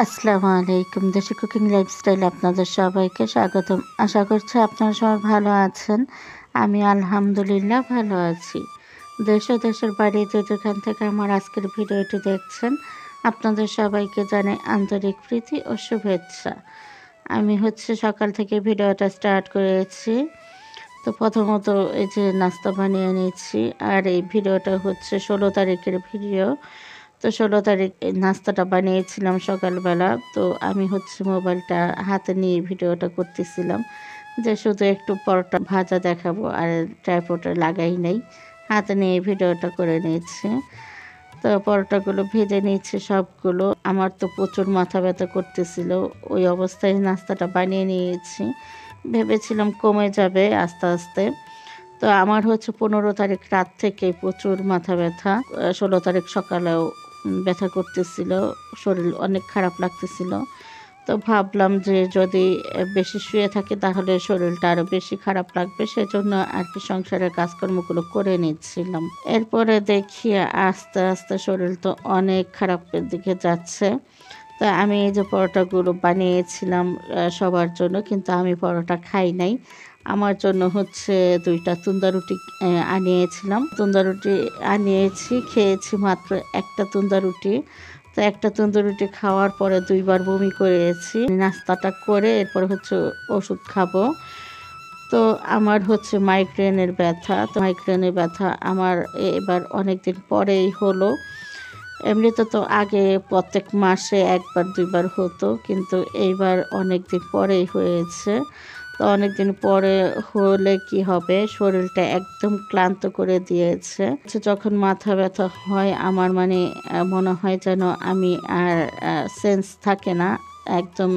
আসসালামু আলাইকুম। দেশি কুকিং লাইফস্টাইলে আপনাদের সবাইকে স্বাগতম। আশা করছি আপনারা সবাই ভালো আছেন। আমি আলহামদুলিল্লাহ ভালো আছি। দেশ ও দেশের বাইরে যে যেখান থেকে আমার আজকের ভিডিওটি দেখছেন, আপনাদের সবাইকে জানাই আন্তরিক প্রীতি ও শুভেচ্ছা। আমি সকাল থেকে ভিডিওটা স্টার্ট করেছি। তো প্রথমত এই যে নাস্তা বানিয়ে নিয়েছি, আর এই ভিডিওটা 16 তারিখের ভিডিও। তো 16 তারিখ এই নাস্তাটা বানিয়েছিলাম সকালবেলা। তো আমি মোবাইলটা হাতে নিয়ে ভিডিওটা করতেছিলাম, যে শুধু একটু পরোটা ভাজা দেখাবো, আর ট্রাইপডে লাগাই নাই, হাতে নিয়ে ভিডিওটা করে নিয়েছি। তো পরোটাগুলো ভেজে নিয়েছি সবগুলো। আমার তো প্রচুর মাথা ব্যথা করতেছিল, ওই অবস্থায় নাস্তাটা বানিয়ে নিয়েছি। ভেবেছিলাম কমে যাবে আস্তে আস্তে। তো আমার 15 তারিখ রাত থেকে প্রচুর মাথা ব্যথা, 16 তারিখ সকালেও ব্যথা করতেছিল, শরীর অনেক খারাপ লাগতেছিল। তো ভাবলাম যে যদি বেশি শুয়ে থাকি তাহলে শরীরটা আরও বেশি খারাপ লাগবে, সেজন্য আর কি সংসারের কাজকর্মগুলো করে নিচ্ছিলাম। এরপরে দেখি আস্তে আস্তে শরীর তো অনেক খারাপের দিকে যাচ্ছে। তো আমি এই যে পরোটাগুলো বানিয়েছিলাম সবার জন্য, কিন্তু আমি পরোটা খাই নাই। আমার জন্য 2টা তুন্দা রুটি আনিয়েছিলাম। তুন্দা রুটি আনিয়েছি, খেয়েছি মাত্র একটা তুন্দা রুটি। তো একটা তুন্দা রুটি খাওয়ার পরে 2বার বমি করেছি। নাস্তাটা করে এরপর ওষুধ খাবো। তো আমার মাইগ্রেনের ব্যথা। তো মাইগ্রেনের ব্যথা আমার এবার অনেক দিন পরেই হলো। এমনিতে তো আগে প্রত্যেক মাসে 1বার 2বার হতো, কিন্তু এইবার অনেক দিন পরেই হয়েছে। তো অনেক দিন পরে হলে কি হবে, শরীরটা একদম ক্লান্ত করে দিয়েছে। যখন মাথা ব্যথা হয় আমার মনে হয় যেন আমি আর সেন্স থাকে না, একদম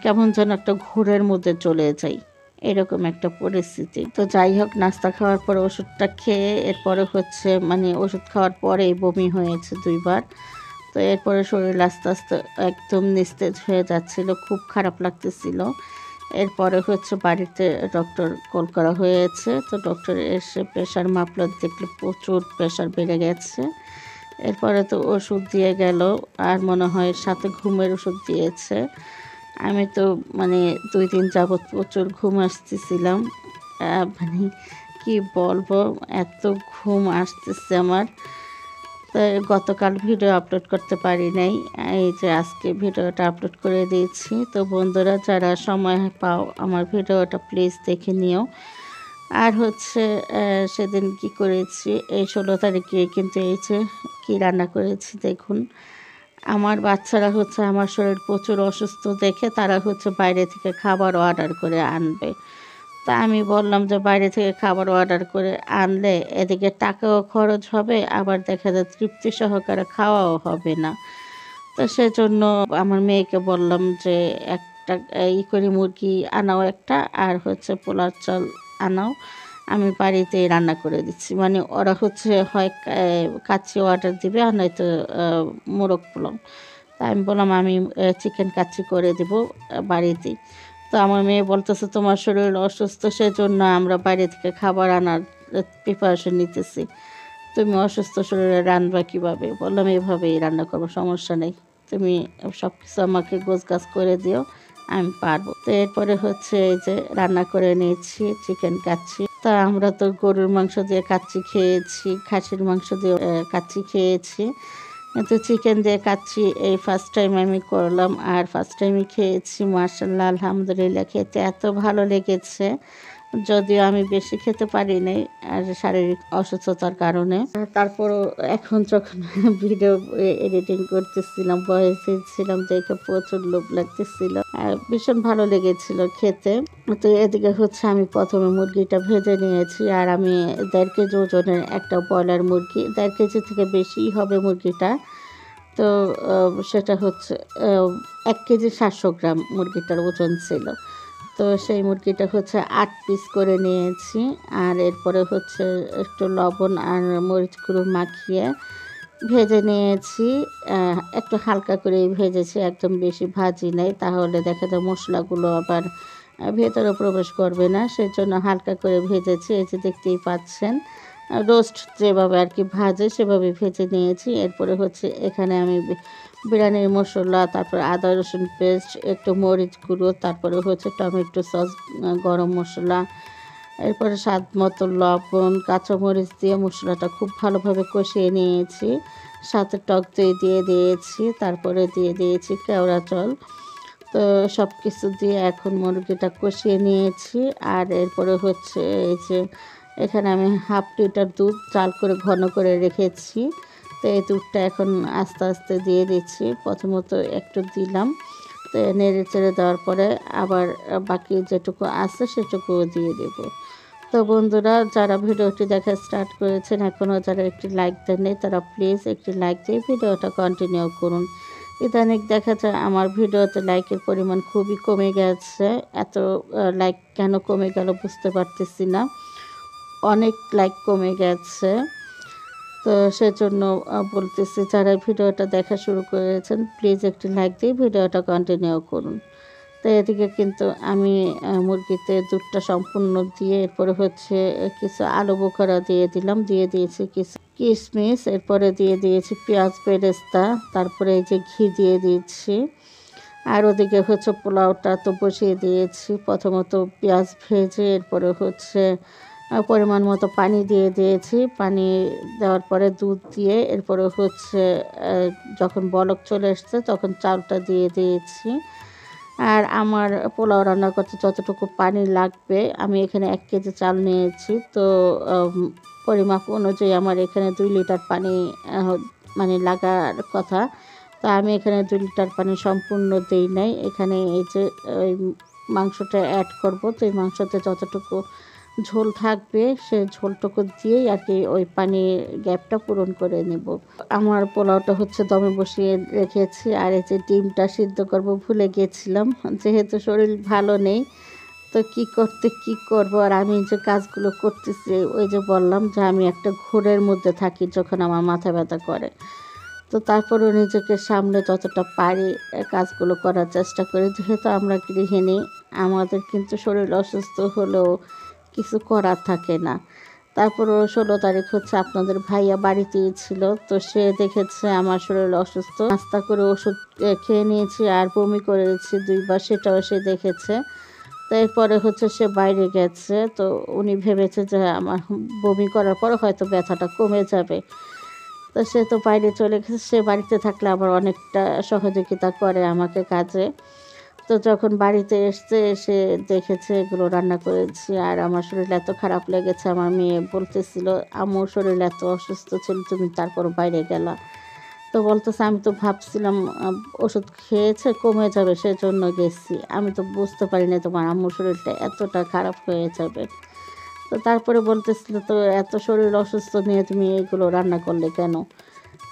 কেমন যেন একটা ঘোরের মধ্যে চলে যাই, এরকম একটা পরিস্থিতি। তো যাই হোক, নাস্তা খাওয়ার পরে ওষুধটা খেয়ে এরপরে ওষুধ খাওয়ার পরেই বমি হয়েছে 2বার। তো এরপরে শরীর আস্তে আস্তে একদম নিস্তেজ হয়ে যাচ্ছিল, খুব খারাপ লাগতেছিল। এরপরে বাড়িতে ডক্টর কল করা হয়েছে। তো ডক্টর এসে প্রেশার মাপলো, দেখলে প্রচুর প্রেশার বেড়ে গেছে। এরপরে তো ওষুধ দিয়ে গেল, আর মনে হয় সাথে ঘুমের ওষুধ দিয়েছে। আমি তো 2 দিন যাবৎ প্রচুর ঘুম আসতেছিলাম, কি বলবো, এত ঘুম আসতেছে আমার। তো গতকাল ভিডিও আপলোড করতে পারি নাই, এই যে আজকে ভিডিওটা আপলোড করে দিয়েছি। তো বন্ধুরা, যারা সময় পাও আমার ভিডিওটা প্লিজ দেখে নিও। আর সেদিন কি করেছি, এই 16 তারিখে কিন্তু এই যে কী রান্না করেছি দেখুন। আমার বাচ্চারা আমার শরীর প্রচুর অসুস্থ দেখে তারা বাইরে থেকে খাবার অর্ডার করে আনবে। তা আমি বললাম যে বাইরে থেকে খাবার অর্ডার করে আনলে এদিকে টাকাও খরচ হবে, আবার দেখা যায় তৃপ্তি সহকারে খাওয়াও হবে না। তো সেজন্য আমার মেয়েকে বললাম যে একটা করে মুরগি আনাও একটা, আর পোলার চাল আনাও, আমি বাড়িতেই রান্না করে দিচ্ছি। ওরা হয় কাচ্চি অর্ডার দিবে, আর নয়তো মোরগ পোলাও। তা আমি বললাম আমি চিকেন কাচ্চি করে দেব বাড়িতেই। তো আমার মেয়ে বলতেছে তোমার শরীর অসুস্থ, সেজন্য আমরা বাইরে থেকে খাবার আনার প্রিপারেশন নিতেছি, তুমি অসুস্থ শরীরে রান্না কীভাবে? বললাম এভাবেই রান্না করবো, সমস্যা নেই, তুমি সব কিছু আমাকে গোছগাছ করে দিও, আমি পারবো। তো এরপরে এই যে রান্না করে নিয়েছি চিকেন কাচ্চি। তা আমরা তো গরুর মাংস দিয়ে কাচ্চি খেয়েছি, খাসির মাংস দিয়ে কাচ্চি খেয়েছি, কিন্তু চিকেন দিয়ে কাচ্চি এই ফার্স্ট টাইম আমি করলাম, আর ফার্স্ট টাইমই খেয়েছি। মাশাআল্লাহ, আলহামদুলিল্লাহ, খেতে এত ভালো লেগেছে, যদিও আমি বেশি খেতে পারি নাই আর শারীরিক অসুস্থতার কারণে। তারপরও এখন যখন ভিডিও এডিটিং করতেছিলাম, ভয়েস দিচ্ছিলাম, দেখে প্রচুর লোভ লাগতেছিল, ভীষণ ভালো লেগেছিল খেতে। তো এদিকে আমি প্রথমে মুরগিটা ভেজে নিয়েছি, আর আমি 1.5 কেজি ওজনের একটা ব্রয়লার মুরগি, 1.5 কেজি থেকে বেশিই হবে মুরগিটা। তো সেটা 1 কেজি 700 গ্রাম মুরগিটার ওজন ছিল। তো সেই মুরগিটা 8 পিস করে নিয়েছি, আর এরপরে একটু লবণ আর মরিচ গুঁড়ো মাখিয়ে ভেজে নিয়েছি। একটু হালকা করে ভেজেছি, একদম বেশি ভাজি নাই, তাহলে দেখা যায় মশলাগুলো আবার ভেতরে প্রবেশ করবে না, সেজন্য হালকা করে ভেজেছি। এই যে দেখতেই পাচ্ছেন, রোস্ট যেভাবে আর কি ভাজে সেভাবে ভেজে নিয়েছি। এরপরে এখানে আমি বিরিয়ানির মশলা, তারপর আদা রসুন পেস্ট, একটু মরিচ গুঁড়ো, তারপরে হচ্ছে টমেটো সস, গরম মশলা, এরপরে স্বাদ মতো লবণ, কাঁচামরিচ দিয়ে মশলাটা খুব ভালোভাবে কষিয়ে নিয়েছি। সাথে টক দই দিয়ে দিয়েছি, তারপরে দিয়ে দিয়েছি কেওড়া জল। তো সব কিছু দিয়ে এখন মুরগিটা কষিয়ে নিয়েছি। আর এরপরে হচ্ছে এই যে এখানে আমি 1/2 লিটার দুধ জাল করে ঘন করে রেখেছি। তো এই দুধটা এখন আস্তে আস্তে দিয়ে দিচ্ছি। প্রথমত একটু দিলাম, তো নেড়ে চেড়ে দেওয়ার পরে আবার বাকি যেটুকু আছে সেটুকুও দিয়ে দেব। তো বন্ধুরা, যারা ভিডিওটি দেখা স্টার্ট করেছেন এখনও যারা একটি লাইক দেননি, তারা প্লিজ একটি লাইক দিয়ে ভিডিওটা কন্টিনিউ করুন। ইদানিং দেখা যায় আমার ভিডিওতে লাইকের পরিমাণ খুবই কমে গেছে। এত লাইক কেন কমে গেল বুঝতে পারতেছি না, অনেক লাইক কমে গেছে। তো সেজন্য বলতেছি, যারা ভিডিওটা দেখা শুরু করেছেন প্লিজ একটি লাইক দিয়ে ভিডিওটা কন্টিনিউ করুন। তো এদিকে কিন্তু আমি মুরগিতে দুধটা সম্পূর্ণ দিয়ে এরপরে হচ্ছে কিছু আলু বোখরা দিয়ে দিলাম, দিয়ে দিয়েছি কিছু কিশমিশ, এরপরে দিয়ে দিয়েছি পেঁয়াজ বেরেস্তা, তারপরে এই যে ঘি দিয়ে দিচ্ছি। আর ওদিকে হচ্ছে পোলাওটা তো বসিয়ে দিয়েছি। প্রথমত পেঁয়াজ ভেজে এরপরে হচ্ছে পরিমাণ মতো পানি দিয়ে দিয়েছি। পানি দেওয়ার পরে দুধ দিয়ে এরপরে হচ্ছে যখন বলক চলে এসছে তখন চালটা দিয়ে দিয়েছি। আর আমার পোলাও রান্না করতে যতটুকু পানি লাগবে, আমি এখানে 1 কেজি চাল নিয়েছি। তো পরিমাপ অনুযায়ী আমার এখানে 2 লিটার পানি মানে লাগার কথা। তো আমি এখানে 2 লিটার পানি সম্পূর্ণ দিই নাই। এখানে এই যে ওই মাংসটা অ্যাড করব, তো এই মাংসতে যতটুকু ঝোল থাকবে সেই ঝোলটুকু দিয়েই আর কি ওই পানির গ্যাপটা পূরণ করে নেব। আমার পোলাওটা হচ্ছে দমে বসিয়ে রেখেছি। আর এই যে ডিমটা সিদ্ধ করব ভুলে গিয়েছিলাম, যেহেতু শরীর ভালো নেই তো কি করব। আর আমি যে কাজগুলো করতেছি, ওই যে বললাম যে আমি একটা ঘোরের মধ্যে থাকি যখন আমার মাথা ব্যথা করে। তো তারপরেও নিজেকে সামলে যতটা পারি কাজগুলো করার চেষ্টা করি। যেহেতু আমরা গৃহিণী, আমাদের কিন্তু শরীর অসুস্থ হলেও কিছু করার থাকে না। তারপরও 16 তারিখ হচ্ছে আপনাদের ভাইয়া বাড়িতেই ছিল। তো সে দেখেছে আমার শরীর অসুস্থ, নাস্তা করে ওষুধ খেয়ে নিয়েছি আর বমি করেছি 2 বার, সেটাও সে দেখেছে। তো এরপরে হচ্ছে সে বাইরে গেছে। তো উনি ভেবেছে যে আমার বমি করার পর হয়তো ব্যথাটা কমে যাবে। তো সে তো বাইরে চলে গেছে। সে বাড়িতে থাকলে আবার অনেকটা সহযোগিতা করে আমাকে কাজে। তো যখন বাড়িতে এসছে, এসে দেখেছে এগুলো রান্না করেছি। আর আমার শরীর এত খারাপ লেগেছে, আমার মেয়ে বলতেছিল আম্মুর শরীর এত অসুস্থ ছিল, তুমি তারপর বাইরে গেলা। তো বলতেছে আমি তো ভাবছিলাম ওষুধ খেয়েছে কমে যাবে সেজন্য গেছি, আমি তো বুঝতে পারিনি তোমার আম্মুর শরীরটা এতটা খারাপ হয়ে যাবে। তো তারপরে বলতেছিল তো এত শরীর অসুস্থ নিয়ে তুমি এগুলো রান্না করলে কেন,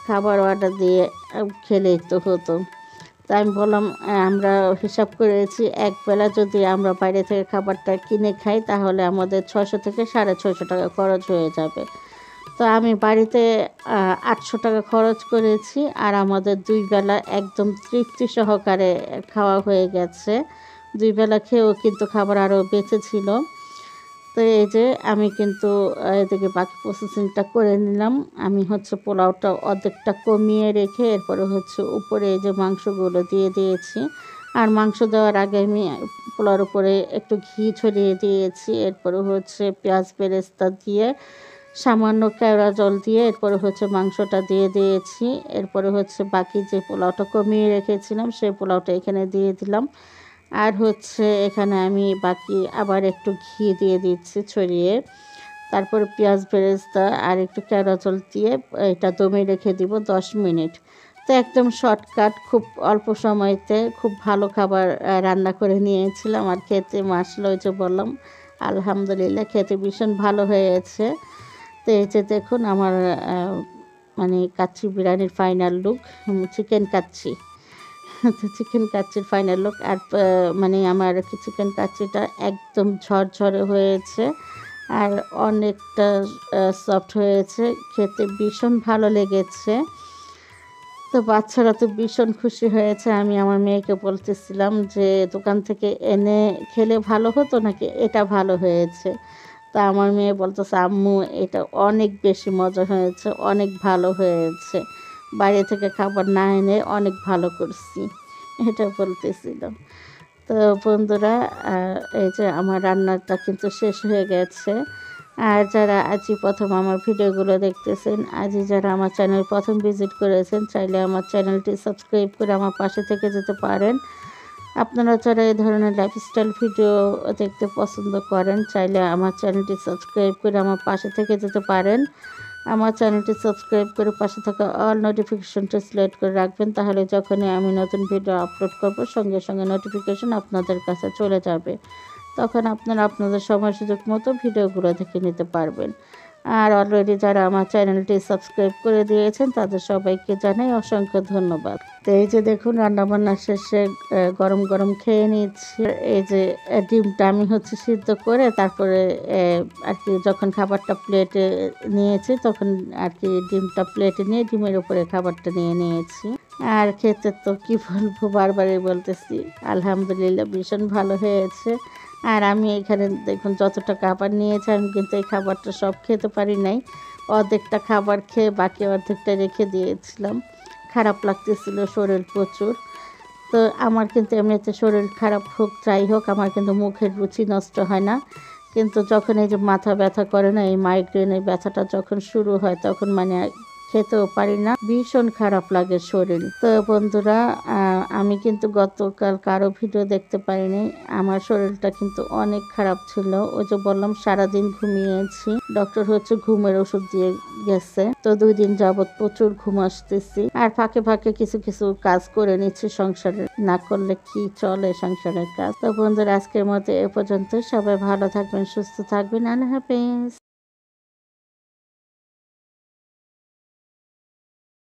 খাবার অর্ডার দিয়ে খেলেই তো হতো। তাই আমি বললাম আমরা হিসাব করেছি একবেলা যদি আমরা বাইরে থেকে খাবারটা কিনে খাই তাহলে আমাদের 600 থেকে 650 টাকা খরচ হয়ে যাবে। তো আমি বাড়িতে 800 টাকা খরচ করেছি আর আমাদের 2 বেলা একদম তৃপ্তি সহকারে খাওয়া হয়ে গেছে। 2 বেলা খেয়েও কিন্তু খাবার আরও বেঁচে ছিল। তো এই যে আমি কিন্তু এদিকে বাকি প্রসেসিংটা করে নিলাম। আমি হচ্ছে পোলাওটা অর্ধেকটা কমিয়ে রেখে এরপরে হচ্ছে উপরে এই যে মাংসগুলো দিয়ে দিয়েছি। আর মাংস দেওয়ার আগে আমি পোলাওর উপরে একটু ঘি ছড়িয়ে দিয়েছি। এরপরে হচ্ছে পেঁয়াজ বেরেস্তা দিয়ে সামান্য কেওড়া জল দিয়ে এরপরে হচ্ছে মাংসটা দিয়ে দিয়েছি। এরপরে হচ্ছে বাকি যে পোলাওটা কমিয়ে রেখেছিলাম সেই পোলাওটা এখানে দিয়ে দিলাম। আর হচ্ছে এখানে আমি বাকি আবার একটু ঘি দিয়ে দিচ্ছি ছড়িয়ে। তারপরে পেঁয়াজ বেরেস্তা আর একটু কেওড়া জল দিয়ে এটা দমে রেখে দিব 10 মিনিট। তো একদম শর্টকাট, খুব অল্প সময়তে খুব ভালো খাবার রান্না করে নিয়েছিলাম। আর খেতে মাসলো, ওই যে বললাম আলহামদুলিল্লাহ খেতে ভীষণ ভালো হয়েছে। তো এই যে দেখুন আমার মানে কাচ্চি বিরিয়ানির ফাইনাল লুক, চিকেন কাচ্চি। তো চিকেন কাচ্চির ফাইনাল লুক। আর মানে আমার চিকেন কাচ্চিটা একদম ঝরঝরে হয়েছে আর অনেকটা সফট হয়েছে, খেতে ভীষণ ভালো লেগেছে। তো বাচ্চারা তো ভীষণ খুশি হয়েছে। আমি আমার মেয়েকে বলতেছিলাম যে দোকান থেকে এনে খেলে ভালো হতো নাকি এটা ভালো হয়েছে। তা আমার মেয়ে বলতেছে আম্মু এটা অনেক বেশি মজা হয়েছে, অনেক ভালো হয়েছে। বাইরে থেকে খাবার না এনে অনেক ভালো করছি, এটা বলতেছিল। তো বন্ধুরা, এই যে আমার রান্নাটা কিন্তু শেষ হয়ে গেছে। আর যারা আজই প্রথম আমার ভিডিওগুলো দেখতেছেন, আজই যারা আমার চ্যানেল প্রথম ভিজিট করেছেন, চাইলে আমার চ্যানেলটি সাবস্ক্রাইব করে আমার পাশে থেকে যেতে পারেন। আপনারা যারা এই ধরনের লাইফস্টাইল ভিডিও দেখতে পছন্দ করেন, চাইলে আমার চ্যানেলটি সাবস্ক্রাইব করে আমার পাশে থেকে যেতে পারেন। আমার চ্যানেলটি সাবস্ক্রাইব করে পাশে থাকা অল নোটিফিকেশনটা সিলেক্ট করে রাখবেন, তাহলে যখনই আমি নতুন ভিডিও আপলোড করব সঙ্গে সঙ্গে নোটিফিকেশন আপনাদের কাছে চলে যাবে। তখন আপনারা আপনাদের সময় সুযোগ মতো ভিডিওগুলো দেখে নিতে পারবেন। আর অলরেডি যারা আমার চ্যানেলটি সাবস্ক্রাইব করে দিয়েছেন তাদের সবাইকে জানাই অসংখ্য ধন্যবাদ। তো এই যে দেখুন, রান্নাবান্না শেষে গরম গরম খেয়ে নিচ্ছি। এই যে ডিমটা আমি সিদ্ধ করে তারপরে আর কি যখন খাবারটা প্লেটে নিয়েছি তখন আর কি ডিমটা প্লেটে নিয়ে ডিমের উপরে খাবারটা নিয়ে নিয়েছি। আর খেতে তো কি বলবো, বারবারই বলতেছি, আলহামদুলিল্লাহ ভীষণ ভালো হয়েছে। আর আমি এখানে দেখুন যতটা খাবার নিয়েছি, আমি কিন্তু এই খাবারটা সব খেতে পারি নাই। অর্ধেকটা খাবার খেয়ে বাকি অর্ধেকটা রেখে দিয়েছিলাম। খারাপ লাগতেছিল শরীর প্রচুর। তো আমার কিন্তু এমনিতে শরীর খারাপ হোক যাই হোক, আমার কিন্তু মুখের রুচি নষ্ট হয় না। কিন্তু যখন এই যে মাথা ব্যথা করে না, এই মাইগ্রেনের ব্যথাটা যখন শুরু হয় তখন মানে খেতেও পারি না, ভীষণ খারাপ লাগে শরীর। তো বন্ধুরা, আমি কিন্তু গতকাল কারো ভিডিও দেখতে পারিনি। আমার শরীরটা কিন্তু অনেক খারাপ ছিল। ওই যে বললাম সারাদিন ঘুমিয়েছি, ডক্টর ঘুমের ওষুধ দিয়ে গেছে। তো 2 দিন যাবত প্রচুর ঘুম আসতেছি। আর ফাঁকে ফাঁকে কিছু কিছু কাজ করে নিচ্ছি সংসারে, না করলে কি চলে সংসারের কাজ। তো বন্ধুরা, আজকের মতো এ পর্যন্ত। সবাই ভালো থাকবেন, সুস্থ থাকবেন। আল্লাহ হাফেজ।